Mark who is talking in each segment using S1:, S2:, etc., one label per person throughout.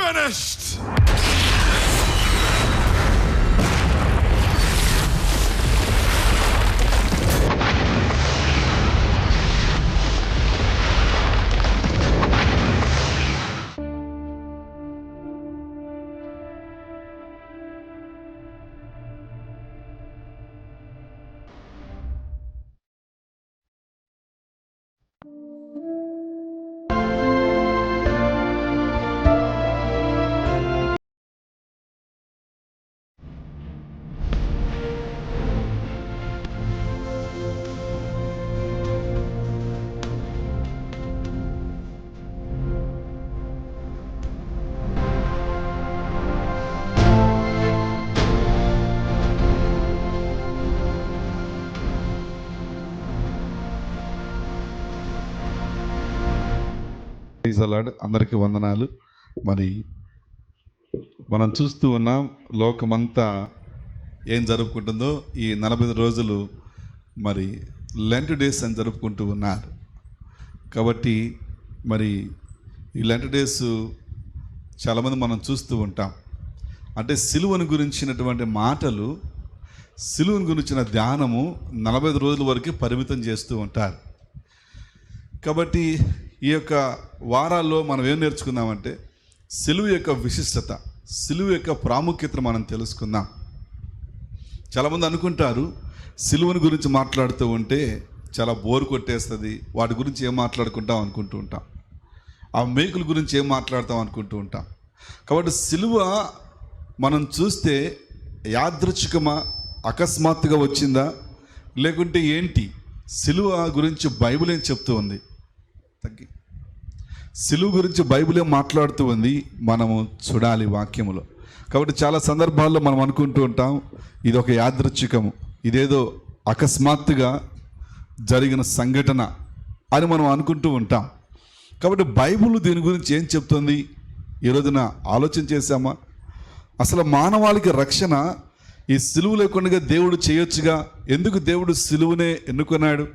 S1: finished.
S2: అందరికీ వందనాలు. మరి మనం చూస్తూ ఉన్నాం లోకమంతా ఏం జరుపుకుంటుందో ఈ 40 రోజులు మరి లెంట్ డేస్ అని జరుపుకుంటూ ఉన్నారు. కాబట్టి మరి ఈ లెంట్ డేస్ చాలామంది మనం చూస్తూ ఉంటాం. అంటే సిలువను గురించినటువంటి మాటలు, సిలువను గురించిన ధ్యానము 45 రోజుల వరకు పరిమితం చేస్తూ ఉంటారు. కాబట్టి ఈ యొక్క వారాల్లో మనం ఏం నేర్చుకుందామంటే సిలువ యొక్క విశిష్టత, సిలువ యొక్క ప్రాముఖ్యతను మనం తెలుసుకుందాం. చాలామంది అనుకుంటారు సిలువను గురించి మాట్లాడుతూ ఉంటే చాలా బోరు కొట్టేస్తుంది, వాటి గురించి ఏం మాట్లాడుకుంటాం అనుకుంటూ ఉంటాం, ఆ మేకుల గురించి ఏం మాట్లాడతాం అనుకుంటూ ఉంటాం. కాబట్టి సిలువ మనం చూస్తే యాదృచ్ఛికమా, అకస్మాత్తుగా వచ్చిందా, లేకుంటే ఏంటి? సిలువ గురించి బైబిల్ ఏం చెప్తూ ఉంది? సిలువ గురించి బైబిలే మాట్లాడుతూ ఉంది, మనము చూడాలి వాక్యములో. కాబట్టి చాలా సందర్భాల్లో మనం అనుకుంటూ ఉంటాం ఇది ఒక యాదృచ్ఛికము, ఇదేదో అకస్మాత్తుగా జరిగిన సంఘటన అని మనం అనుకుంటూ ఉంటాం. కాబట్టి బైబిల్ దీని గురించి ఏం చెప్తుంది? ఈ రోజున ఆలోచన చేశామా? అసలు మానవాళికి రక్షణ ఈ సిలువ లేకుండా దేవుడు చేయొచ్చుగా. ఎందుకు దేవుడు సిలువనే ఎన్నుకున్నాడు?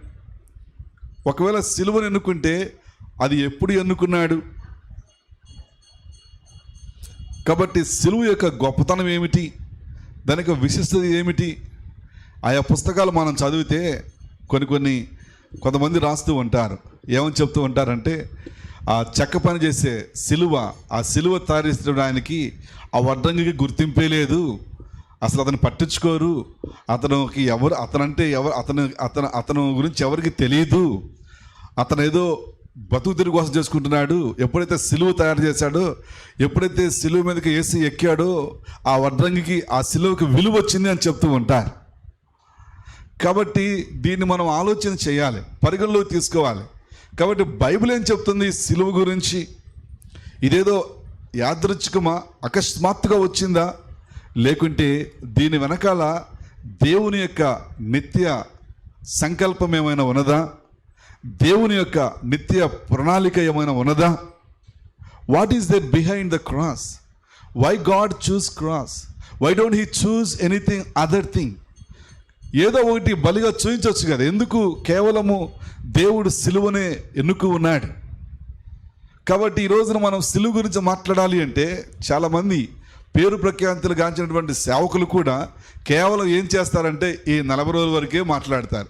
S2: ఒకవేళ సిలువను ఎన్నుకుంటే అది ఎప్పుడు ఎన్నుకున్నాడు? కాబట్టి సిలువ యొక్క గొప్పతనం ఏమిటి, దానికి విశిష్టత ఏమిటి? ఆయా పుస్తకాలు మనం చదివితే కొంతమంది రాస్తూ ఉంటారు. ఏమని చెప్తూ ఉంటారంటే ఆ చెక్క పని చేసే సిలువ, ఆ సిలువ తయారీయడానికి ఆ వడ్రంగికి గుర్తింపే లేదు, అసలు అతను పట్టించుకోరు, అతనికి ఎవరు అతనంటే ఎవరు అతను గురించి ఎవరికి తెలియదు, అతను ఏదో బతుకు తిరుగు కోసం చేసుకుంటున్నాడు. ఎప్పుడైతే సిలువ తయారు చేశాడో, ఎప్పుడైతే సిలువ మీదకి వేసి ఎక్కాడో ఆ వడ్రంగికి ఆ సిలువకి విలువ వచ్చింది అని చెప్తూ ఉంటారు. కాబట్టి దీన్ని మనం ఆలోచన చేయాలి, పరిగణలోకి తీసుకోవాలి. కాబట్టి బైబిల్ ఏం చెప్తుంది సిలువ గురించి? ఇదేదో యాదృచ్ఛికమా, అకస్మాత్తుగా వచ్చిందా, లేకుంటే దీని వెనకాల దేవుని యొక్క నిత్య సంకల్పం ఏమైనా ఉన్నదా? దేవుని యొక్క నిత్య ప్రణాళిక ఏమైనా ఉన్నదా? What is the behind the cross? Why God choose cross? Why don't he choose anything other thing? ఏదో ఒకటి బలిగా చూపించవచ్చు కదా, ఎందుకు కేవలము దేవుడు సిలువనే ఎన్నుకు ఉన్నాడు? కాబట్టి ఈ రోజున మనం సిలువ గురించి మాట్లాడాలి అంటే చాలామంది పేరు ప్రఖ్యాతులు గాంచినటువంటి సేవకులు కూడా కేవలం ఏం చేస్తారంటే ఈ 40 రోజుల వరకే మాట్లాడతారు.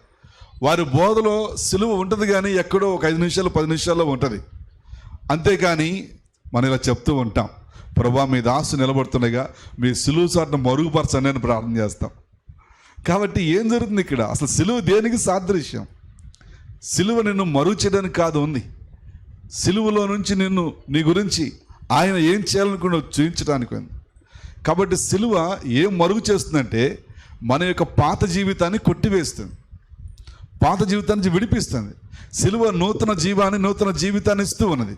S2: వారి బోధలో సిలువ ఉంటుంది కానీ ఎక్కడో ఒక 5 నిమిషాలు 10 నిమిషాల్లో ఉంటుంది. అంతేకాని మనం ఇలా చెప్తూ ఉంటాం, ప్రభువా మీ దాసు నిలబడుతుండగా మీ సిలువ చాటును మరుగుపరచండి అని ప్రార్థన చేస్తాం. కాబట్టి ఏం జరుగుతుంది ఇక్కడ? అసలు సిలువ దేనికి సాదృశ్యం? సిలువ నిన్ను మరుగు చేయడానికి కాదు ఉంది, సిలువలో నుంచి నీ గురించి ఆయన ఏం చేయాలనుకున్నా చూపించడానికి ఉంది. కాబట్టి సిలువ ఏం మరుగు చేస్తుందంటే మన యొక్క పాత జీవితాన్ని కొట్టివేస్తుంది, పాత జీవితాన్ని విడిపిస్తుంది. సిలువ నూతన జీవితాన్ని ఇస్తూ ఉన్నది.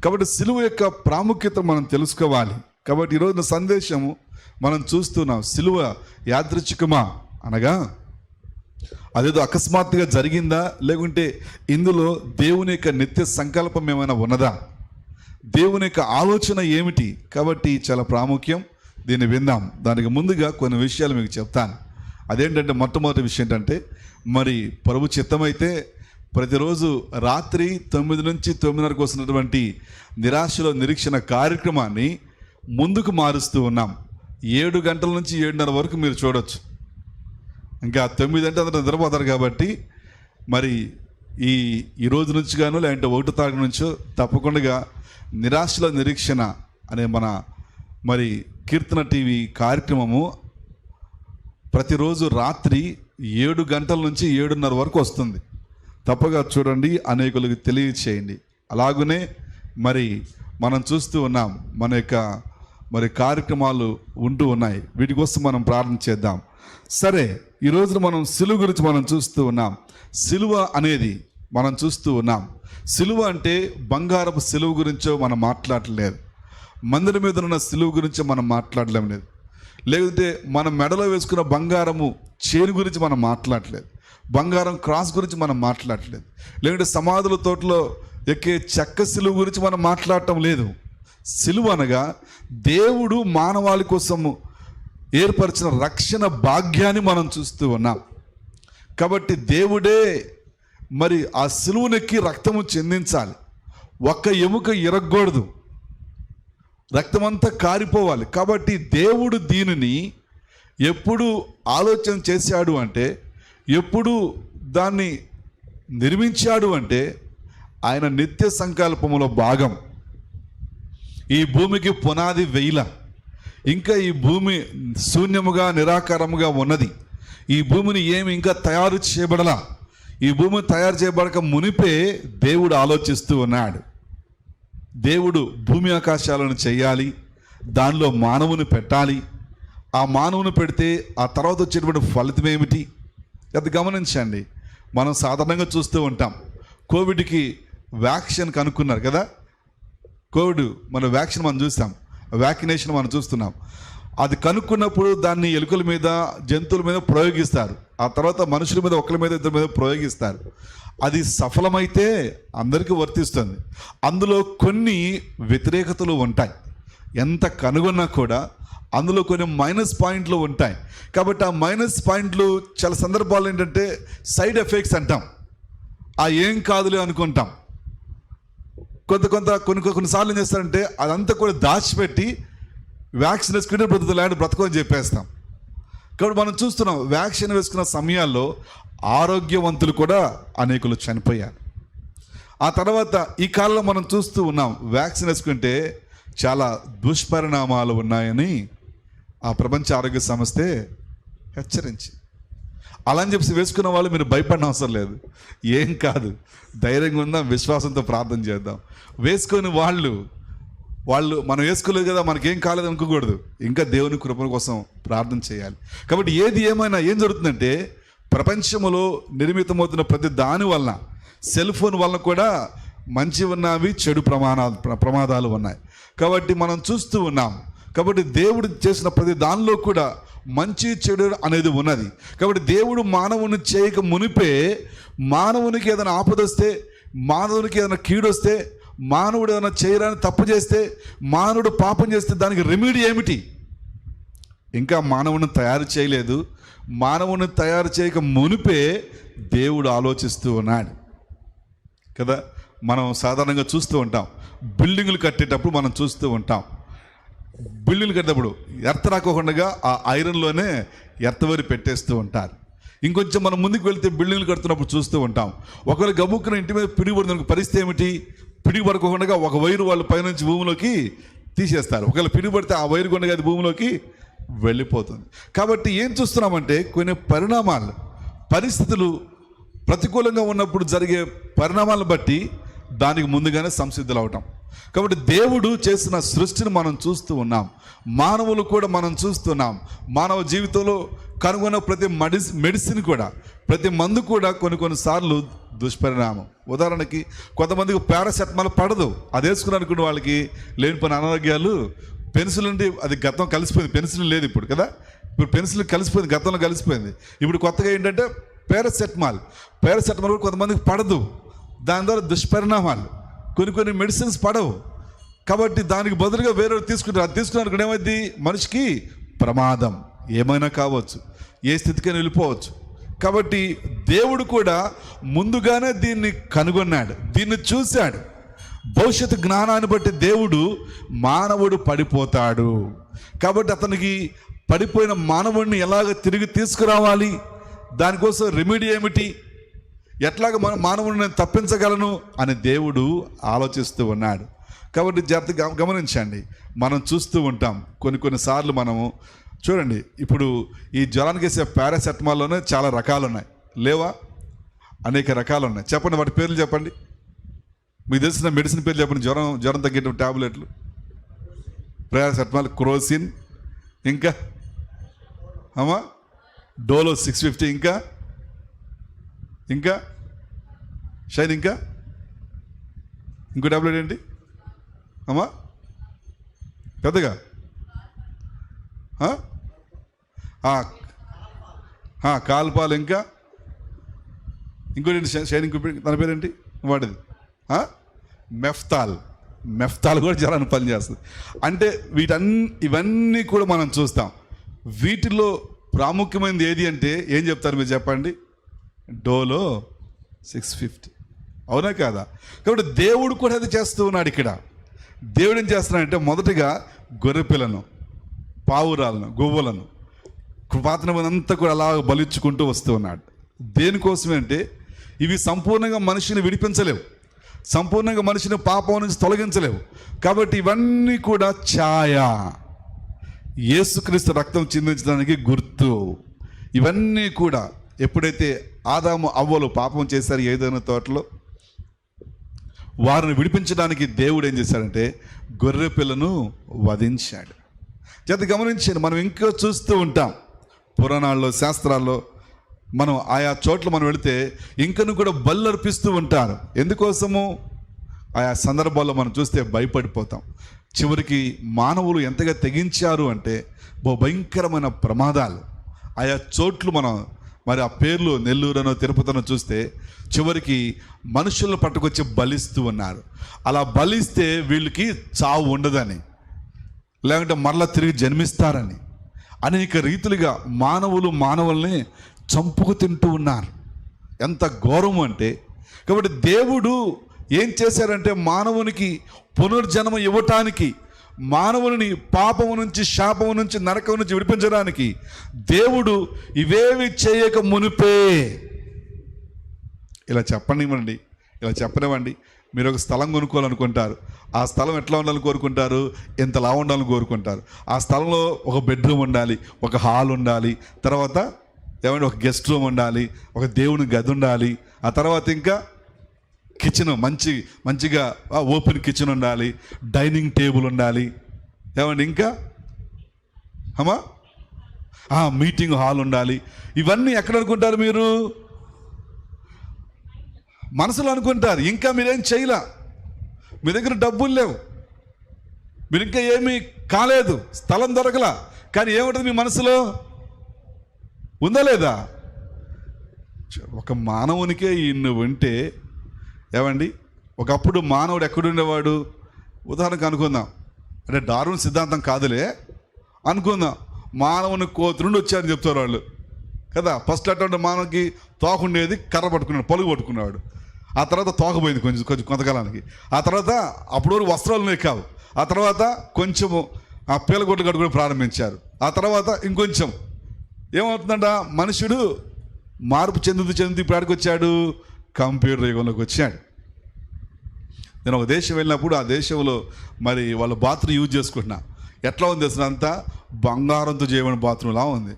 S2: కాబట్టి సిలువ యొక్క ప్రాముఖ్యత మనం తెలుసుకోవాలి. కాబట్టి ఈరోజు సందేశము మనం చూస్తున్నాం, సిలువ యాదృచ్ఛికమా అనగా అదేదో అకస్మాత్తుగా జరిగిందా, లేకుంటే ఇందులో దేవుని యొక్క నిత్య సంకల్పం ఏమైనా ఉన్నదా, దేవుని యొక్క ఆలోచన ఏమిటి? కాబట్టి చాలా ప్రాముఖ్యం, దీన్ని విందాం. దానికి ముందుగా కొన్ని విషయాలు మీకు చెప్తాను. అదేంటంటే మొట్టమొదటి విషయం ఏంటంటే, మరి ప్రభు చిత్తమైతే ప్రతిరోజు రాత్రి 9 నుంచి 9:30 వస్తున్నటువంటి నిరాశలో నిరీక్షణ కార్యక్రమాన్ని ముందుకు మారుస్తూ ఉన్నాం. 7 గంటల నుంచి 7:30 వరకు మీరు చూడొచ్చు. ఇంకా 9 అంటే అందరూ నిద్రపోతారు కాబట్టి మరి ఈ రోజు నుంచి గాను లేదంటే 1వ తారీఖు నుంచో తప్పకుండా నిరాశల నిరీక్షణ అనే మన మరి కీర్తన టీవీ కార్యక్రమము ప్రతిరోజు రాత్రి 7 గంటల నుంచి 7:30 వరకు వస్తుంది. తప్పగా చూడండి, అనేకులకు తెలియచేయండి. అలాగనే మరి మనం చూస్తూ ఉన్నాం, మన యొక్క మరి కార్యక్రమాలు ఉంటూ ఉన్నాయి. వీటి కోసం మనం ప్రార్థన చేద్దాం. సరే, ఈరోజు మనం సిలువ గురించి మనం చూస్తూ ఉన్నాం. సిలువ అనేది మనం చూస్తూ ఉన్నాం. సిలువ అంటే బంగారపు సిలువ గురించో మనం మాట్లాడలేదు, మందిరం మీద ఉన్న సిలువ గురించో మనం మాట్లాడలేం లేదు, లేకపోతే మన మెడలో వేసుకున్న బంగారము చేను గురించి మనం మాట్లాడలేదు, బంగారం క్రాస్ గురించి మనం మాట్లాడలేదు, లేకుంటే సమాధుల తోటలో ఎక్కే చెక్క సిలువ గురించి మనం మాట్లాడటం లేదు. సిలువ అనగా దేవుడు మానవాళి కోసము ఏర్పరిచిన రక్షణ భాగ్యాన్ని మనం చూస్తూ ఉన్నాం. కాబట్టి దేవుడే మరి ఆ సిలువనెక్కి రక్తము చెందించాలి. ఒక్క ఎముక ఇరగకూడదు, రక్తమంతా కారిపోవాలి. కాబట్టి దేవుడు దీనిని ఎప్పుడు ఆలోచన చేశాడు అంటే, ఎప్పుడు దాన్ని నిర్మించాడు అంటే ఆయన నిత్య సంకల్పములో భాగం. ఈ భూమికి పునాది వేయల, ఇంకా ఈ భూమి శూన్యముగా నిరాకారముగా ఉన్నది. ఈ భూమిని ఏమి ఇంకా తయారు చేయబడలా. ఈ భూమి తయారు చేయబడక మునిపే దేవుడు ఆలోచిస్తూ ఉన్నాడు. దేవుడు భూమి ఆకాశాలను చేయాలి, దానిలో మానవుని పెట్టాలి. ఆ మానవుని పెడితే ఆ తర్వాత వచ్చేటువంటి ఫలితం ఏమిటి? అది గమనించండి. మనం సాధారణంగా చూస్తూ ఉంటాం, కోవిడ్కి వ్యాక్సిన్ కనుక్కున్నారు కదా. కోవిడ్ మన వ్యాక్సిన్ మనం చూస్తాం, వ్యాక్సినేషన్ మనం చూస్తున్నాం. అది కనుక్కున్నప్పుడు దాన్ని ఎలుకల మీద, జంతువుల మీద ప్రయోగిస్తారు. ఆ తర్వాత మనుషుల మీద, ఒకరి మీద, ఇద్దరి మీద ప్రయోగిస్తారు. అది సఫలమైతే అందరికీ వర్తిస్తుంది. అందులో కొన్ని వ్యతిరేకతలు ఉంటాయి. ఎంత కనుగొన్నా కూడా అందులో కొన్ని మైనస్ పాయింట్లు ఉంటాయి. కాబట్టి ఆ మైనస్ పాయింట్లు చాలా సందర్భాలు ఏంటంటే సైడ్ ఎఫెక్ట్స్ అంటాం. ఏం కాదులే అనుకుంటాం. కొన్నిసార్లు ఏం చేస్తారంటే అదంతా కూడా దాచిపెట్టి వ్యాక్సిన్ వేసుకుంటే బ్రతకని చెప్పేస్తాం. కాబట్టి మనం చూస్తున్నాం, వ్యాక్సిన్ వేసుకున్న సమయాల్లో ఆరోగ్యవంతులు కూడా అనేకులు చనిపోయారు. ఆ తర్వాత ఈ కాలంలో మనం చూస్తూ ఉన్నాం, వ్యాక్సిన్ వేసుకుంటే చాలా దుష్పరిణామాలు ఉన్నాయని ఆ ప్రపంచ ఆరోగ్య సంస్థే హెచ్చరించి. అలా అని చెప్పి వేసుకున్న వాళ్ళు మీరు భయపడిన అవసరం లేదు. ఏం కాదు, ధైర్యంగా ఉందాం, విశ్వాసంతో ప్రార్థన చేద్దాం. వేసుకొని వాళ్ళు మనం వేసుకోలేదు కదా, మనకేం కాలేదు అనుకోకూడదు. ఇంకా దేవుని కృప కోసం ప్రార్థన చేయాలి. కాబట్టి ఏది ఏమైనా ఏం జరుగుతుందంటే, ప్రపంచంలో నిర్మితమవుతున్న ప్రతి దాని వలన, సెల్ ఫోన్ వలన కూడా మంచి ఉన్నవి, చెడు ప్రమాదాలు ఉన్నాయి. కాబట్టి మనం చూస్తూ ఉన్నాం. కాబట్టి దేవుడు చేసిన ప్రతి దానిలో కూడా మంచి చెడు అనేది ఉన్నది. కాబట్టి దేవుడు మానవుని చేయక మునిపే, మానవునికి ఏదైనా ఆపదొస్తే, మానవునికి ఏదైనా కీడొస్తే, మానవుడు ఏదైనా చేయరాని తప్పు చేస్తే, మానవుడు పాపం చేస్తే దానికి రెమెడీ ఏమిటి? ఇంకా మానవుని తయారు చేయలేదు. మానవుని తయారు చేయక మునిపే దేవుడు ఆలోచిస్తూ ఉన్నాడు కదా. మనం సాధారణంగా చూస్తూ ఉంటాం, బిల్డింగులు కట్టేటప్పుడు మనం చూస్తూ ఉంటాం. బిల్డింగ్లు కట్టేటప్పుడు ఎర్త్ రాకోకుండా ఆ ఐరన్లోనే ఎర్తవరి పెట్టేస్తూ ఉంటారు. ఇంకొంచెం మనం ముందుకు వెళ్తే బిల్డింగ్లు కడుతున్నప్పుడు చూస్తూ ఉంటాం, ఒకవేళ గబుక్కున ఇంటి మీద పిడిపడిన పరిస్థితి ఏమిటి? పిడిపడకుండా ఒక వైరు వాళ్ళు పైనుంచి భూమిలోకి తీసేస్తారు. ఒకవేళ పిడిపడితే ఆ వైరు కొండగా అది భూమిలోకి వెళ్ళిపోతుంది. కాబట్టి ఏం చూస్తున్నామంటే, కొన్ని పరిణామాలు, పరిస్థితులు ప్రతికూలంగా ఉన్నప్పుడు జరిగే పరిణామాలను బట్టి దానికి ముందుగానే సంసిద్ధులు అవటం. కాబట్టి దేవుడు చేసిన సృష్టిని మనం చూస్తూ ఉన్నాం, మానవులు కూడా మనం చూస్తున్నాం. మానవ జీవితంలో కనుగొన్న ప్రతి మెడిసిన్ కూడా, ప్రతి మందు కూడా కొన్నిసార్లు దుష్పరిణామం. ఉదాహరణకి కొంతమందికి పారాసెటమాల్ పడదు, అది వేసుకుని అనుకున్న వాళ్ళకి లేనిపోయిన అనారోగ్యాలు. పెన్సిల్ నుండి అది గతం కలిసిపోయింది, పెన్సిల్ లేదు ఇప్పుడు కదా. ఇప్పుడు పెన్సిల్ కలిసిపోయింది, గతంలో కలిసిపోయింది. ఇప్పుడు కొత్తగా ఏంటంటే పారాసెటమాల్ కూడా కొంతమందికి పడదు. దాని ద్వారా దుష్పరిణామాలు. కొన్ని మెడిసిన్స్ పడవు. కాబట్టి దానికి బదులుగా వేరే తీసుకుంటారు. అది తీసుకున్నారు ఏమైంది? మనిషికి ప్రమాదం ఏమైనా కావచ్చు, ఏ స్థితికైనా వెళ్ళిపోవచ్చు. కాబట్టి దేవుడు కూడా ముందుగానే దీన్ని కనుగొన్నాడు, దీన్ని చూశాడు. భవిష్యత్తు జ్ఞానాన్ని బట్టి దేవుడు మానవుడు పడిపోతాడు. కాబట్టి అతనికి పడిపోయిన మానవుడిని ఎలాగ తిరిగి తీసుకురావాలి, దానికోసం రెమెడీ ఏమిటి, ఎట్లాగ మానవుడిని నేను తప్పించగలను అని దేవుడు ఆలోచిస్తూ ఉన్నాడు. కాబట్టి జాగ్రత్తగా గమనించండి. మనం చూస్తూ ఉంటాం కొన్నిసార్లు మనము చూడండి, ఇప్పుడు ఈ జ్వరానికి వేసే పారాసెటమాల్లోనే చాలా రకాలు ఉన్నాయి, లేవా? అనేక రకాలు ఉన్నాయి. చెప్పండి, వాటి పేర్లు చెప్పండి. మీకు తెలిసిన మెడిసిన్ పేర్లు చెప్పండి. జ్వరం తగ్గేట టాబ్లెట్లు, పారాసెటమాల్, క్రోసిన్, ఇంకా డోలో 650, ఇంకా షైన్, ఇంకో టాబ్లెట్ ఏంటి పెద్దగా? కాల్పాలు, ఇంకోటి షైన్, ఇంకో తన పేరేంటి వాడిది? మెఫ్తాల్ కూడా జ్వరాన్ని పనిచేస్తుంది. అంటే ఇవన్నీ కూడా మనం చూస్తాం. వీటిలో ప్రాముఖ్యమైనది ఏది అంటే ఏం చెప్తారు మీరు చెప్పండి? డోలో 650, అవునా కాదా? కాబట్టి దేవుడు కూడా అది చేస్తూ ఉన్నాడు. ఇక్కడ దేవుడు ఏం చేస్తున్నాడంటే మొదటిగా గొర్రెపిల్లను, పావురాలను, గువ్వలను, కృపాత్మనంతా కూడా అలా బలిచ్చుకుంటూ వస్తూ ఉన్నాడు. దేనికోసమే అంటే ఇవి సంపూర్ణంగా మనిషిని విడిపించలేవు, సంపూర్ణంగా మనిషిని పాపం నుంచి తొలగించలేవు. కాబట్టి ఇవన్నీ కూడా ఛాయ, యేసుక్రీస్తు రక్తం చిందించడానికి గుర్తు. ఇవన్నీ కూడా ఎప్పుడైతే ఆదాము అవ్వలు పాపం చేశారు ఏదైనా తోటలో, వారిని విడిపించడానికి దేవుడు ఏం చేశాడంటే గొర్రె పిల్లను వధించాడు. చేత గమనించండి, మనం ఇంకా చూస్తూ ఉంటాం పురాణాల్లో, శాస్త్రాల్లో, మనం ఆయా చోట్ల మనం వెళితే ఇంకను కూడా బలు అర్పిస్తూ ఉంటారు. ఎందుకోసము? ఆయా సందర్భాల్లో మనం చూస్తే భయపడిపోతాం. చివరికి మానవులు ఎంతగా తెగించారు అంటే భయంకరమైన ప్రమాదాలు. ఆయా చోట్లు మనం మరి ఆ పేర్లు నెల్లూరునో తిరుపతినో చూస్తే చివరికి మనుషులను పట్టుకొచ్చి బలిస్తూ ఉన్నారు. అలా బలిస్తే వీళ్ళకి చావు ఉండదని, లేకుంటే మరలా తిరిగి జన్మిస్తారని అనేక రీతులుగా మానవుల్ని చంపుకు తింటూ ఉన్నారు. ఎంత ఘోరం అంటే, కాబట్టి దేవుడు ఏం చేశారంటే మానవునికి పునర్జన్మ ఇవ్వటానికి, మానవుని పాపము నుంచి, శాపము నుంచి, నరకం నుంచి విడిపించడానికి దేవుడు ఇవేవి చేయక మునిపే, ఇలా చెప్పనివ్వండి, మీరు ఒక స్థలం కొనుక్కోవాలనుకుంటారు. ఆ స్థలం ఎట్లా ఉండాలని కోరుకుంటారు? ఎంతలా ఉండాలని కోరుకుంటారు. ఆ స్థలంలో ఒక బెడ్రూమ్ ఉండాలి, ఒక హాల్ ఉండాలి, తర్వాత ఒక గెస్ట్ రూమ్ ఉండాలి, ఒక దేవుని గది ఉండాలి, ఆ తర్వాత ఇంకా కిచెన్ మంచిగా ఓపెన్ కిచెన్ ఉండాలి, డైనింగ్ టేబుల్ ఉండాలి, ఇంకా మీటింగ్ హాల్ ఉండాలి. ఇవన్నీ ఎక్కడ అనుకుంటారు మీరు? మనసులో అనుకుంటారు. ఇంకా మీరేం చేయలే, మీ దగ్గర డబ్బులు లేవు, మీరు ఇంకా ఏమీ కాలేదు, స్థలం దొరకలా, కానీ ఏముంటుంది మీ మనసులో? ఉందా లేదా? ఒక మానవునికే ఇన్ని ఉంటే ఒకప్పుడు మానవుడు ఎక్కడుండేవాడు? ఉదాహరణకు అనుకుందాం, అంటే డార్విన్ సిద్ధాంతం కాదులే అనుకుందాం, మానవుని కోతి నుండి వచ్చారని చెప్తారు వాళ్ళు కదా. ఫస్ట్ అటువంటి మానవునికి తోక ఉండేది, కర్ర పట్టుకున్నాడు, పలుగు పట్టుకున్నాడు. ఆ తర్వాత తోక పోయింది కొంతకాలానికి. ఆ తర్వాత అప్పుడు వస్త్రాలు కావు. ఆ తర్వాత కొంచెము ఆ పీలగొడ్లు కట్టుకుని ప్రారంభించారు. ఆ తర్వాత ఇంకొంచెం ఏమవుతుందంట, మనుషుడు మార్పు చెందుతూ ఇప్పుడు వచ్చాడు, కంప్యూటర్ యుగంలోకి వచ్చాడు. నేను ఒక దేశం వెళ్ళినప్పుడు ఆ దేశంలో మరి వాళ్ళ బాత్రూమ్ యూజ్ చేసుకుంటున్నా. ఎట్లా ఉంది అసలు? అంతా బంగారంతో చేయబడిన బాత్రూమ్లా ఉంది.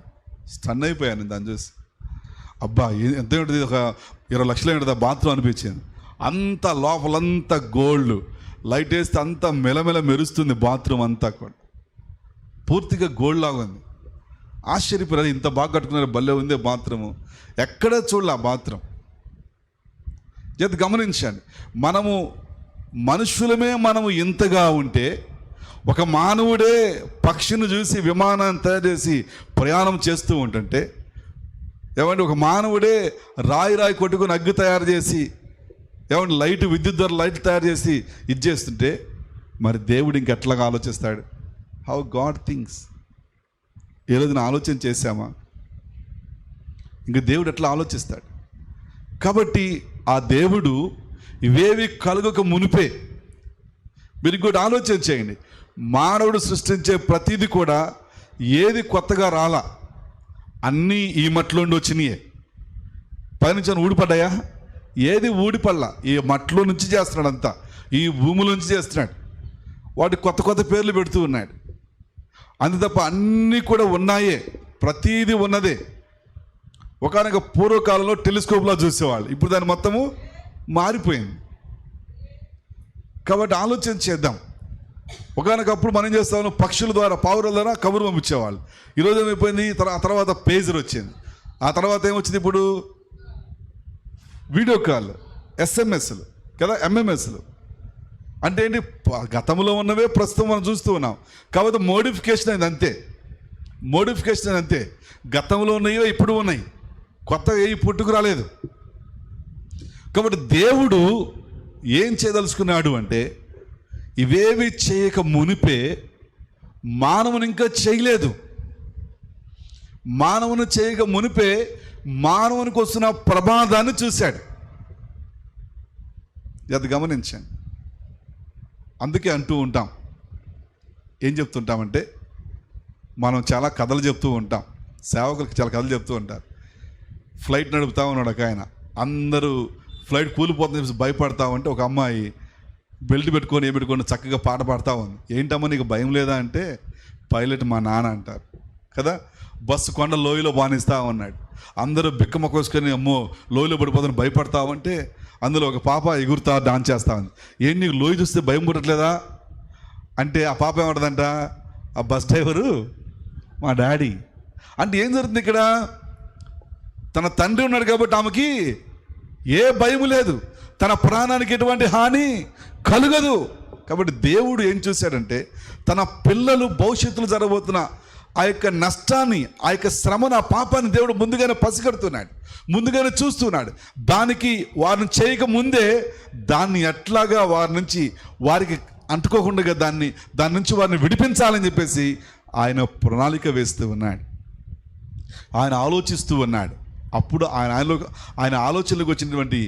S2: స్టన్ అయిపోయాను దాన్ని చూసి. అబ్బా ఎంత ఉంటుంది, ఒక 20 లక్షలు ఉంటుంది ఆ బాత్రూమ్ అనిపించింది. అంత లోపలంతా గోల్డ్, లైట్ వేస్తే అంతా మెలమెల మెరుస్తుంది బాత్రూమ్ అంతా కూడా, పూర్తిగా గోల్డ్ లాగా ఉంది. ఆశ్చర్యపోయారు, ఇంత బాగా కట్టుకున్నారు, భలే ఉంది బాత్రూము, ఎక్కడ చూడాలి ఆ బాత్రూమ్. చేత గమనించండి, మనము ఇంతగా ఉంటే, ఒక మానవుడే పక్షిని చూసి విమానాన్ని తయారు చేసి ప్రయాణం చేస్తూ ఉంటుంటే, ఒక మానవుడే రాయి కొట్టుకుని అగ్గి తయారు చేసి, విద్యుత్ ద్వారా లైట్ తయారు చేసి ఇది చేస్తుంటే, మరి దేవుడు ఇంకెట్లాగా ఆలోచిస్తాడు? How God things. ఏ రోజున ఆలోచన చేశామా? ఇంక దేవుడు ఎట్లా ఆలోచిస్తాడు? కాబట్టి ఆ దేవుడు ఇవేవి కలుగక మునిపే మీరు ఇంకోటి ఆలోచన చేయండి, మానవుడు సృష్టించే ప్రతిదీ కూడా ఏది కొత్తగా రాలా, అన్నీ ఈ మట్టిలోండి వచ్చినాయే. పైనుంచి ఊడిపడ్డాయా? ఏది ఊడిపడలా, ఈ మట్టిలో నుంచి చేస్తున్నాడు, అంతా ఈ భూముల నుంచి చేస్తున్నాడు. వాటి కొత్త కొత్త పేర్లు పెడుతూ ఉన్నాడు. అంతే తప్ప అన్నీ కూడా ఉన్నాయే, ప్రతీది ఉన్నదే. ఒకనొక పూర్వకాలంలో టెలిస్కోప్లా చూసేవాళ్ళు, ఇప్పుడు దాని మొత్తము మారిపోయింది. కాబట్టి ఆలోచన చేద్దాం. ఒకనొకప్పుడు మనం చేస్తాము, పక్షుల ద్వారా, పావురాల ద్వారా కబురు పంపించేవాళ్ళు. ఈరోజు ఏమైపోయింది, ఆ తర్వాత పేజర్ వచ్చింది, ఆ తర్వాత ఏమొచ్చింది, ఇప్పుడు వీడియో కాల్, ఎస్ఎంఎస్లు కదా, ఎంఎంఎస్లు. అంటే ఏంటి, గతంలో ఉన్నవే ప్రస్తుతం మనం చూస్తూ ఉన్నాం. కాబట్టి మోడిఫికేషన్ అయింది అంతే, మోడిఫికేషన్ అయింది అంతే. గతంలో ఉన్నాయో ఇప్పుడు ఉన్నాయి, కొత్తగా ఏ పుట్టుకు రాలేదు. కాబట్టి దేవుడు ఏం చేయదలుచుకున్నాడు అంటే, ఇవేవి చేయక మునిపే మానవుని ఇంకా చేయలేదు. మానవుని చేయక మునిపే మానవునికి వస్తున్న ప్రమాదాన్ని చూశాడు. అది గమనించండి. అందుకే అంటూ ఉంటాం, ఏం చెప్తుంటామంటే, మనం చాలా కథలు చెప్తూ ఉంటాం, సేవకులకు చాలా కథలు చెప్తూ ఉంటారు. ఫ్లైట్ నడుపుతా ఉన్నాడు ఒక ఆయన, అందరూ ఫ్లైట్ కూలిపోతుంది భయపడతా ఉంటే, ఒక అమ్మాయి బెల్ట్ పెట్టుకొని పెట్టుకొని చక్కగా పాట పాడుతూ ఉంది. ఏంటమ్మా నీకు భయం లేదా అంటే, పైలట్ మా నాన్న అంటారు కదా. బస్సు కొండ లోయలో బానిస్తూ ఉన్నాడు, అందరూ బిక్కమ కోసుకొని అమ్మో లోయలో పడిపోతుంది భయపడతా ఉంటే, అందులో ఒక పాప ఎగురుతా డాన్స్ చేస్తా ఉంది. ఏం నీకు లోయ చూస్తే భయం పుట్టట్లేదా అంటే, ఆ పాప ఏమంటుందంట, ఆ బస్ డ్రైవరు మా డాడీ. అంటే ఏం జరుగుతుంది ఇక్కడ, తన తండ్రి ఉన్నాడు కాబట్టి ఆమెకి ఏ భయం లేదు, తన ప్రాణానికి ఎటువంటి హాని కలుగదు. కాబట్టి దేవుడు ఏం చూశాడంటే, తన పిల్లలు భవిష్యత్తులో జరగబోతున్న ఆ యొక్క నష్టాన్ని, ఆ యొక్క శ్రమను, ఆ పాపాన్ని దేవుడు ముందుగానే పసిగడుతున్నాడు, ముందుగానే చూస్తున్నాడు. దానికి వారిని చేయక ముందే దాన్ని ఎట్లాగా వారి నుంచి వారికి అంటుకోకుండా దాని నుంచి వారిని విడిపించాలని చెప్పేసి ఆయన ప్రణాళిక వేస్తూ ఉన్నాడు, ఆయన ఆలోచిస్తూ ఉన్నాడు. అప్పుడు ఆయన ఆలోచనలకు వచ్చినటువంటి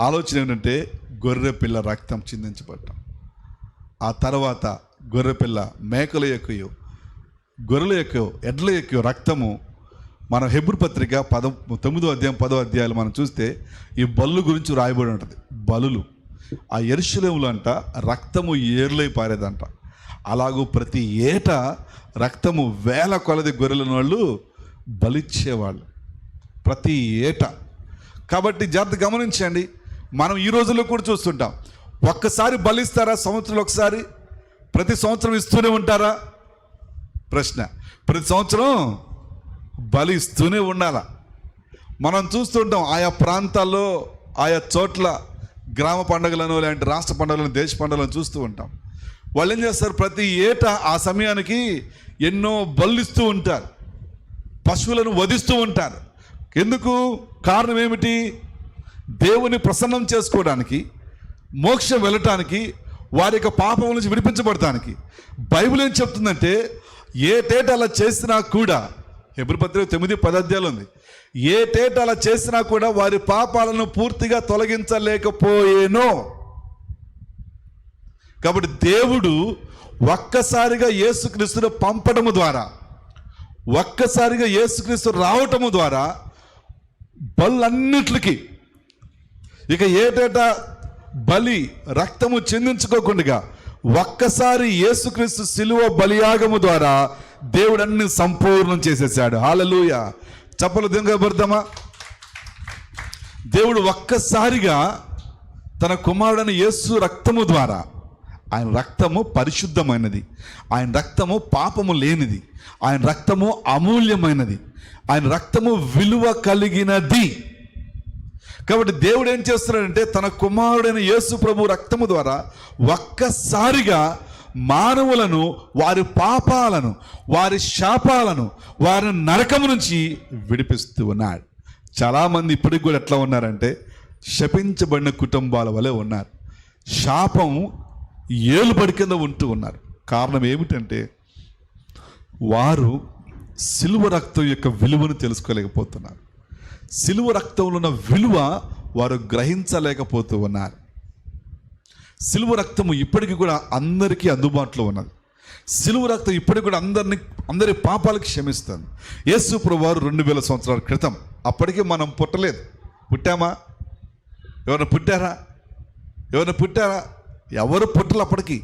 S2: ఆలోచన ఏంటంటే, గొర్రెపిల్ల రక్తం చిందించబడటం. ఆ తర్వాత గొర్రెపిల్ల, మేకల యొక్కయో, గొర్రెల యొక్కయో, ఎడ్ల యొక్కయో రక్తము. మన హెబ్రీ పత్రిక 9వ అధ్యాయం 10వ అధ్యాయాలు మనం చూస్తే ఈ బలు గురించి రాయబడి ఉంటుంది. బలులు ఆ యెరూషలేములో అంట రక్తము ఏర్లై పారేదంట. అలాగూ ప్రతి ఏటా రక్తము వేల కొలది గొర్రెలను వాళ్ళు బలిచ్చేవాళ్ళు ప్రతి ఏటా. కాబట్టి జాగ్రత్త గమనించండి, మనం ఈ రోజుల్లో కూడా చూస్తుంటాం. ఒక్కసారి బలిస్తారా సంవత్సరంలో ఒకసారి? ప్రతి సంవత్సరం ఇస్తూనే ఉంటారా? ప్రశ్న. ప్రతి సంవత్సరం బలి ఇస్తూనే ఉండాలా? మనం చూస్తుంటాం ఆయా ప్రాంతాల్లో, ఆయా చోట్ల గ్రామ పండుగలను, లేదంటే రాష్ట్ర పండుగలను, దేశ పండుగలను చూస్తూ ఉంటాం. వాళ్ళు ఏం చేస్తారు, ప్రతి ఏటా ఆ సమయానికి ఎన్నో బలిస్తూ ఉంటారు, పశువులను వధిస్తూ ఉంటారు. ఎందుకు? కారణం ఏమిటి? దేవుని ప్రసన్నం చేసుకోవడానికి, మోక్షం వెళ్ళటానికి, వారి యొక్క పాపం నుంచి విడిపించబడటానికి. బైబిల్ ఏం చెప్తుందంటే, ఏటేటా అలా చేసినా కూడా, హెబ్రీ పత్రిక 9:10 అధ్యాయాలు ఉంది, ఏటేటా అలా చేసినా కూడా వారి పాపాలను పూర్తిగా తొలగించలేకపోయేనో. కాబట్టి దేవుడు ఒక్కసారిగా యేసుక్రీస్తును పంపడము ద్వారా, ఒక్కసారిగా యేసుక్రీస్తు రావటము ద్వారా బలన్నిటికి ఇక ఏటేటా బలి రక్తము చెందించుకోకుండా ఒక్కసారి యేసుక్రీస్తు శిలువ బలియాగము ద్వారా దేవుడు అన్ని సంపూర్ణం చేసేసాడు. హల్లెలూయా. చప్పలు దింగబడదామా? దేవుడు ఒక్కసారిగా తన కుమారుడైన యేసు రక్తము ద్వారా, ఆయన రక్తము పరిశుద్ధమైనది, ఆయన రక్తము పాపము లేనిది, ఆయన రక్తము అమూల్యమైనది, ఆయన రక్తము విలువ కలిగినది. కాబట్టి దేవుడు ఏం చేస్తున్నాడంటే, తన కుమారుడైన యేసు ప్రభు రక్తము ద్వారా ఒక్కసారిగా మానవులను, వారి పాపాలను, వారి శాపాలను, వారి నరకము నుంచి విడిపిస్తూ ఉన్నాడు. చాలామంది ఇప్పటికి కూడా ఎట్లా ఉన్నారంటే, శపించబడిన కుటుంబాల వలె ఉన్నారు. శాపం ఏలుబడి కింద ఉంటూ ఉన్నారు. కారణం ఏమిటంటే, వారు సిలువ రక్తం యొక్క విలువను తెలుసుకోలేకపోతున్నారు. సిలువ రక్తంలో ఉన్న విలువ వారు గ్రహించలేకపోతూ ఉన్నారు. సిలువ రక్తము ఇప్పటికీ కూడా అందరికీ అందుబాటులో ఉన్నది. సిలువ రక్తం ఇప్పటికి కూడా అందరి పాపాలకు క్షమిస్తుంది. యేసు ప్రభువారు 2000 సంవత్సరాల క్రితం, అప్పటికే మనం పుట్టలేదు. పుట్టామా? ఎవరైనా పుట్టారా? ఎవరు పుట్టలు. అప్పటికి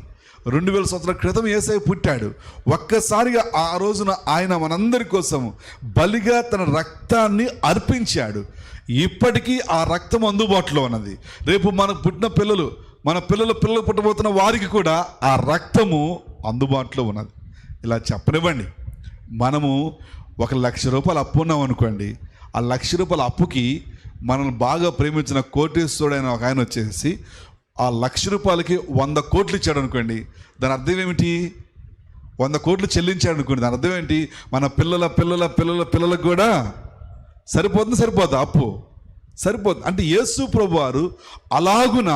S2: 2000 సంవత్సరాల క్రితం యేసయ్య పుట్టాడు. ఒక్కసారిగా ఆ రోజున ఆయన మనందరి కోసం బలిగా తన రక్తాన్ని అర్పించాడు. ఇప్పటికీ ఆ రక్తం అందుబాటులో ఉన్నది. రేపు మనకు పుట్టిన పిల్లలు, మన పిల్లలు పుట్టబోతున్న వారికి కూడా ఆ రక్తము అందుబాటులో ఉన్నది. ఇలా చెప్పనివ్వండి, మనము 1,00,000 రూపాయలు అప్పు ఉన్నాం అనుకోండి. ఆ 1,00,000 రూపాయల అప్పుకి మనల్ని బాగా ప్రేమించిన కోటీశ్వరుడైన ఒక ఆయన వచ్చేసి ఆ 1,00,000 రూపాయలకి 100 కోట్లు ఇచ్చాడు అనుకోండి. దాని అర్థం ఏమిటి? 100 కోట్లు చెల్లించాడు అనుకోండి. దాని అర్థం ఏంటి? మన పిల్లలకు కూడా సరిపోతుంది అప్పు సరిపోతుంది. అంటే యేసు ప్రభువారు అలాగున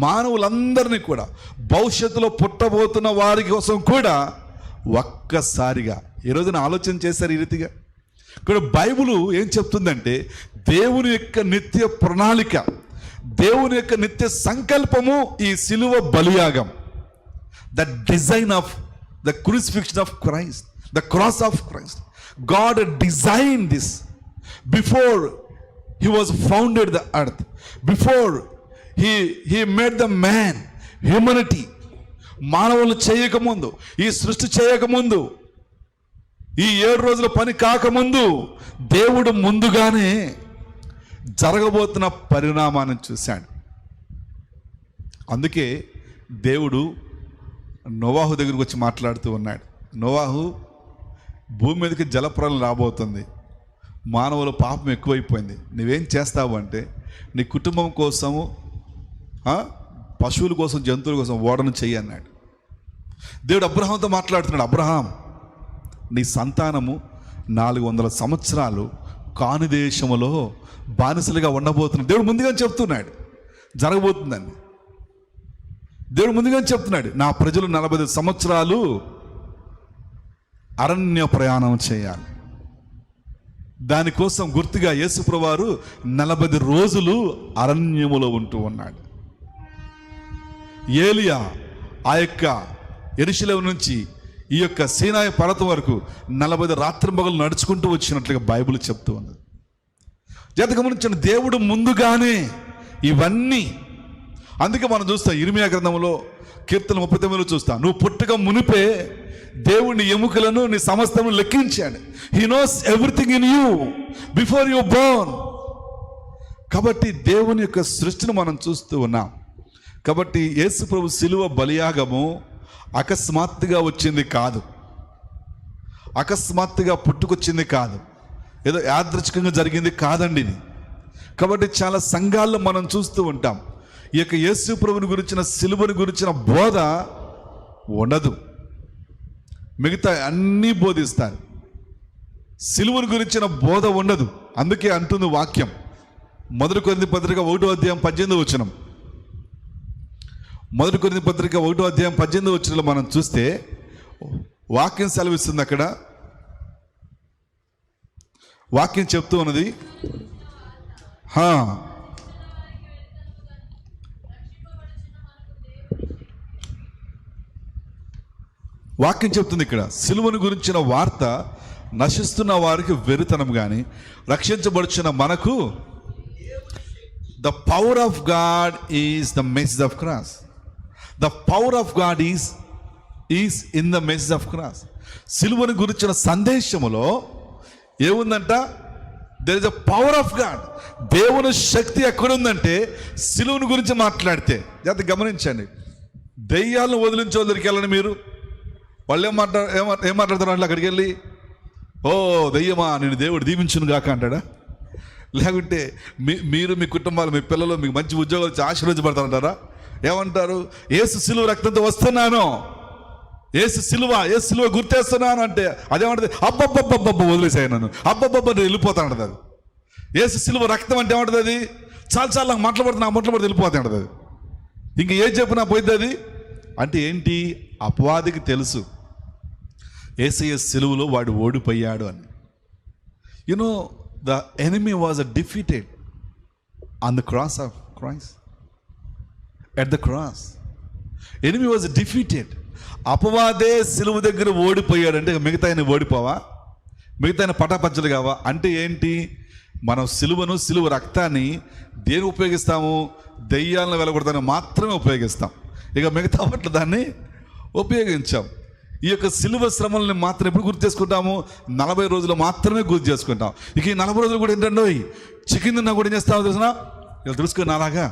S2: మానవులందరినీ కూడా, భవిష్యత్తులో పుట్టబోతున్న వారి కోసం కూడా ఒక్కసారిగా ఈ రోజున ఆలోచన చేశారు ఈ రీతిగా. ఇక్కడ బైబిల్ ఏం చెప్తుందంటే, దేవుని యొక్క నిత్య ప్రణాళిక, దేవుని యొక్క నిత్య సంకల్పము ఈ సిలువ బలియాగం. The design of the crucifixion of Christ, the cross of Christ. God design this before he was founded the earth, before he made the man, humanity. మానవులు చేయకముందు, ఈ సృష్టి చేయకముందు, ఈ 7 రోజుల పని కాకముందు దేవుడు ముందుగానే జరగబోతున్న పరిణామాన్ని చూశాడు. అందుకే దేవుడు నోవాహు దగ్గరికి వచ్చి మాట్లాడుతూ ఉన్నాడు. నోవాహు, భూమి మీదకి జలప్రలయం రాబోతుంది, మానవుల పాపం ఎక్కువైపోయింది, నువ్వేం చేస్తావు అంటే నీ కుటుంబం కోసము, పశువుల కోసం, జంతువుల కోసం ఓడను చెయ్యి అన్నాడు. దేవుడు అబ్రహాంతో మాట్లాడుతున్నాడు. అబ్రహాం, నీ సంతానము 400 సంవత్సరాలు కాని దేశములో బానిసలుగా ఉండబోతున్నాడు. దేవుడు ముందుగా చెప్తున్నాడు జరగబోతుందని. దేవుడు ముందుగా చెప్తున్నాడు, నా ప్రజలు 40 సంవత్సరాలు అరణ్య ప్రయాణం చేయాలి. దానికోసం గుర్తుగా యేసుప్రభువారు 40 రోజులు అరణ్యములో ఉంటూ ఉన్నాడు. ఏలియా ఆ యొక్క యెరూషలేము నుంచి ఈ యొక్క సీనాయి పర్వతం వరకు 40 రాత్రింబగళ్ళు నడుచుకుంటూ వచ్చినట్లుగా బైబిల్ చెప్తూ ఉన్నది. జాగ్రత్తగా గమనించిన దేవుడు ముందుగానే ఇవన్నీ. అందుకే మనం చూస్తాం ఇర్మియా గ్రంథంలో కీర్తన 39లో చూస్తాం, నువ్వు పుట్టక మునిపే దేవుని ఎముకలను, నీ సమస్తము లెక్కించాడు. He knows everything in you before you born. కాబట్టి దేవుని యొక్క సృష్టిని మనం చూస్తూ ఉన్నాం. కాబట్టి యేసు ప్రభు సిలువ బలియాగము అకస్మాత్తుగా వచ్చింది కాదు, అకస్మాత్తుగా పుట్టుకొచ్చింది కాదు, ఏదో యాదృచ్ఛికంగా జరిగింది కాదండి ఇది. కాబట్టి చాలా సంఘాల్లో మనం చూస్తూ ఉంటాం, ఈ యొక్క యేసు ప్రభుని గురించిన, సిలువని గురించిన బోధ ఉండదు. మిగతా అన్నీ బోధిస్తారు, సిలువను గురించిన బోధ ఉండదు. అందుకే అంటుంది వాక్యం, 1 కొరింథీ పత్రిక 1వ అధ్యాయం 18వ వచనం. 1 కొరింథీ పత్రిక 1వ అధ్యాయం 18వ వచనంలో మనం చూస్తే వాక్యం సెలవిస్తుంది. అక్కడ వాక్యం చెప్తూ ఉన్నది, వాక్యం చెప్తుంది ఇక్కడ, సిలువను గురించిన వార్త నశిస్తున్న వారికి వెరితనం కానీ, రక్షించబడుచున్న మనకు the power of God is the message of cross. The power of God is in the message of cross. సిలువను గురించిన సందేశములో ఏముందంట? There is the power of God. దేవుని శక్తి ఎక్కడుందంటే సిలువను గురించి మాట్లాడితే. జాగ్రత్తగా గమనించండి, దెయ్యాలను వదిలించే దగ్గరికి వెళ్ళండి మీరు, వాళ్ళు ఏం మాట్లాడతారు అంటే అక్కడికి వెళ్ళి, ఓ దెయ్యమా నేను దేవుడు దీవించును గాక అంటాడా? లేకుంటే మీరు, మీ కుటుంబాలు, మీ పిల్లలు మీకు మంచి ఉద్యోగాలు వచ్చి ఆశీర్వదించబడతారంటారా? ఏమంటారు? యేసు సిలువ రక్తంతో వస్తున్నాను, యేసు సిలువ గుర్తేస్తున్నాను అంటే అదేమంటది? అబ్బబ్బబ్బబ్బబ్బ వదిలేసాయి నన్ను, అబ్బబ్బబ్బ నేను వెళ్ళిపోతాను అంటది. అది యేసు సిలువ రక్తం అంటే ఏమంటది? అది చాలా నాకు మాట్లాడుతుంది వెళ్ళిపోతాయి అంటది. అది ఇంక ఏం చెప్పినా పోయింది అది. అంటే ఏంటి? అపవాదికి తెలుసు యేసయ్య సిలువలో వాడు ఓడిపోయాడు అని. You know the enemy was defeated on the cross of Christ. At the cross enemy was defeated. అపవాదే సిలువ దగ్గర ఓడిపోయాడంటే మిగతా ఆయన ఓడిపోవా? మిగతా ఆయన పటాపంచలు కావా? అంటే ఏంటి? మనం సిలువ రక్తాన్ని దేని ఉపయోగిస్తాము? దెయ్యాలను వెలగొడతాన్ని మాత్రమే ఉపయోగిస్తాం. ఇక మిగతా వాటిలో దాన్ని ఉపయోగించాం. ఈ యొక్క సిలువ శ్రమల్ని మాత్రం ఎప్పుడు గుర్తు చేసుకుంటాము? 40 రోజులు మాత్రమే గుర్తు చేసుకుంటాం. ఇక ఈ 40 రోజులు కూడా ఏంటంటే చికెన్ తిన్నా కూడా ఏం చేస్తామో తెలిసిన? ఇలా తెలుసుకుని అలాగా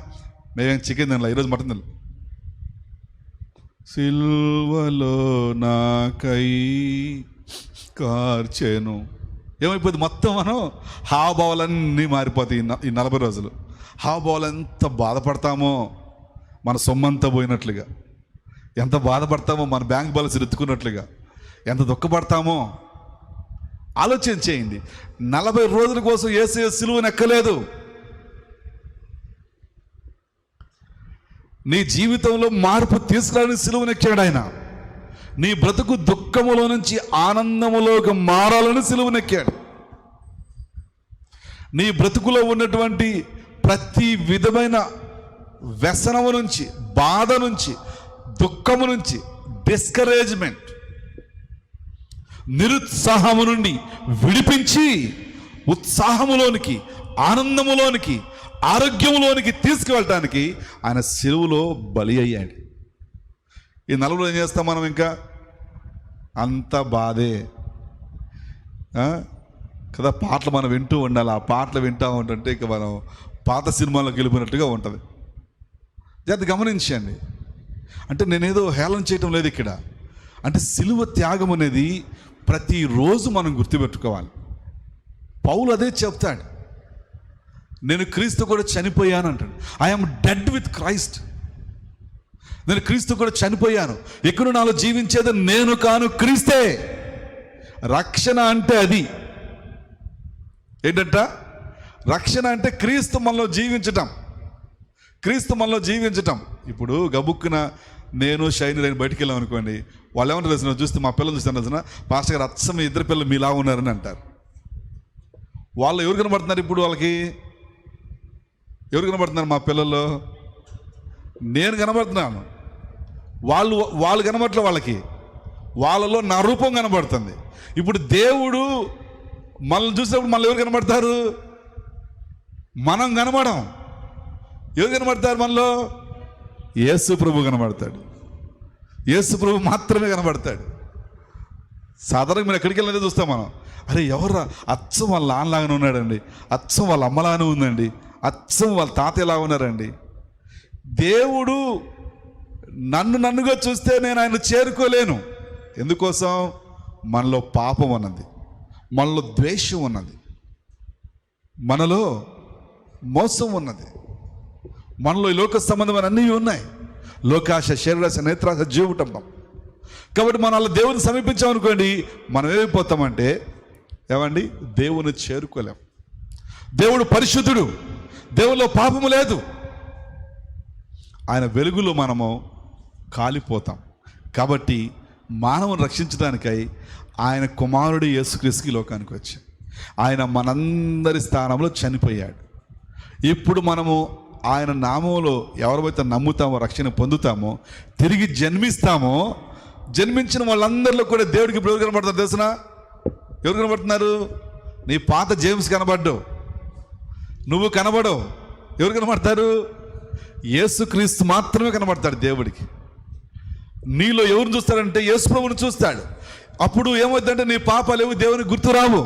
S2: మేమేం చికెన్ తినలా, ఈరోజు మటన్ తినలా. సిలువలో నాకై కార్చెను. ఏమైపోయింది? మొత్తం మనం హావభావాలన్నీ మారిపోతాయి ఈ 40 రోజులు. హావభావాలు ఎంత బాధపడతామో, మన సొమ్మంతా పోయినట్లుగా. ఎంత బాధపడతామో, మన బ్యాంక్ బ్యాలెన్స్ ఎత్తుకున్నట్లుగా. ఎంత దుఃఖపడతామో ఆలోచన చేయండి. 40 రోజుల కోసం యేసయ్య సిలువను ఎక్కలేదు. నీ జీవితంలో మార్పు తీసుకురాని సిలువను ఎక్కాడు ఆయన. నీ బ్రతుకు దుఃఖములో నుంచి ఆనందములోకి మారాలని సిలువను ఎక్కాడు. నీ బ్రతుకులో ఉన్నటువంటి ప్రతి విధమైన వ్యసనము నుంచి, బాధ నుంచి, దుఃఖము నుంచి, డిస్కరేజ్మెంట్, నిరుత్సాహము నుండి విడిపించి ఉత్సాహములోనికి, ఆనందములోనికి, ఆరోగ్యములోనికి తీసుకువెళ్ళటానికి ఆయన సిలువలో బలి అయ్యాడు. ఈ 40 రోజులు ఏం చేస్తాం మనం? ఇంకా అంత బాధే కదా. పాటలు మనం వింటూ ఉండాలి. ఆ పాటలు వింటూ ఉంటుంటే ఇక మనం పాత సినిమాలోకి వెళ్ళిపోయినట్టుగా ఉంటుంది. అది గమనించండి. అంటే నేనేదో హేళన చేయటం లేదు ఇక్కడ. అంటే సిలువ త్యాగం అనేది ప్రతిరోజు మనం గుర్తుపెట్టుకోవాలి. పౌలు అదే చెప్తాడు. నేను క్రీస్తు కూడా చనిపోయాను అంటాడు. I'm dead with Christ. నేను క్రీస్తు కూడా చనిపోయాను. ఇక్కడ నాలో జీవించేది నేను కాను, క్రీస్తే. రక్షణ అంటే అది ఏంటంట? రక్షణ అంటే క్రీస్తు మనలో జీవించటం. క్రీస్తు మనలో జీవించటం. ఇప్పుడు గబుక్కున నేను షైని నేను బయటికి వెళ్ళాం అనుకోండి, వాళ్ళు ఏమంటారు తెలిసిన? చూస్తే మా పిల్లలు చూస్తాను తెలిసిన, పాస్టర్ గారు అచ్చం 2 పిల్లలు మీలా ఉన్నారని అంటారు. వాళ్ళు ఎవరు కనబడుతున్నారు ఇప్పుడు? వాళ్ళకి ఎవరు కనబడుతున్నారు? మా పిల్లలు. నేను కనబడుతున్నాను, వాళ్ళు కనబడట్లే. వాళ్ళలో నా రూపం కనబడుతుంది. ఇప్పుడు దేవుడు మనల్ని చూసినప్పుడు మళ్ళీ ఎవరు కనబడతారు? మనం కనబడం. ఎవరు కనబడతారు మనలో? యేసు ప్రభు కనబడతాడు. యేసు ప్రభు మాత్రమే కనబడతాడు. సాధారణంగా మీరు ఎక్కడికి వెళ్ళినదే చూస్తాం మనం. అరే ఎవర్రా, అచ్చం వాళ్ళ నాన్నలాగానే ఉన్నాడండి, అచ్చం వాళ్ళ అమ్మలాగానే ఉందండి, అచ్చం వాళ్ళ తాతయ్యలాగా ఉన్నారండి. దేవుడు నన్నుగా చూస్తే నేను ఆయన చేరుకోలేను. ఎందుకోసం? మనలో పాపం ఉన్నది, మనలో ద్వేషం ఉన్నది, మనలో మోసం ఉన్నది, మనలో ఈ లోక సంబంధమైన అన్నీ ఉన్నాయి. లోకాశ, శరీరాశ, నేత్రాశ, జీవటంబం. కాబట్టి మనం అలా దేవుని సమీపించామనుకోండి, మనం ఏమైపోతామంటే ఏమండి? దేవుని చేరుకోలేం. దేవుడు పరిశుద్ధుడు, దేవుల్లో పాపము లేదు. ఆయన వెలుగులో మనము కాలిపోతాం. కాబట్టి మానవుని రక్షించడానికై ఆయన కుమారుడు యేసుక్రీస్తుకి లోకానికి వచ్చాడు. ఆయన మనందరి స్థానంలో చనిపోయాడు. ఇప్పుడు మనము ఆయన నామంలో ఎవరైతే నమ్ముతామో, రక్షణ పొందుతామో, తిరిగి జన్మిస్తామో, జన్మించిన వాళ్ళందరిలో కూడా దేవుడికి ఇప్పుడు ఎవరు కనబడతారు తెలిసిన? ఎవరు కనబడుతున్నారు? నీ పాత జేమ్స్ కనబడ్డావు, నువ్వు కనబడవు. ఎవరు కనబడతారు? యేసుక్రీస్తు మాత్రమే కనబడతాడు దేవుడికి. నీలో ఎవరిని చూస్తాడంటే యేసు ప్రభువుని చూస్తాడు. అప్పుడు ఏమవుతుందంటే నీ పాపాలు ఏవి దేవునికి గుర్తురావు.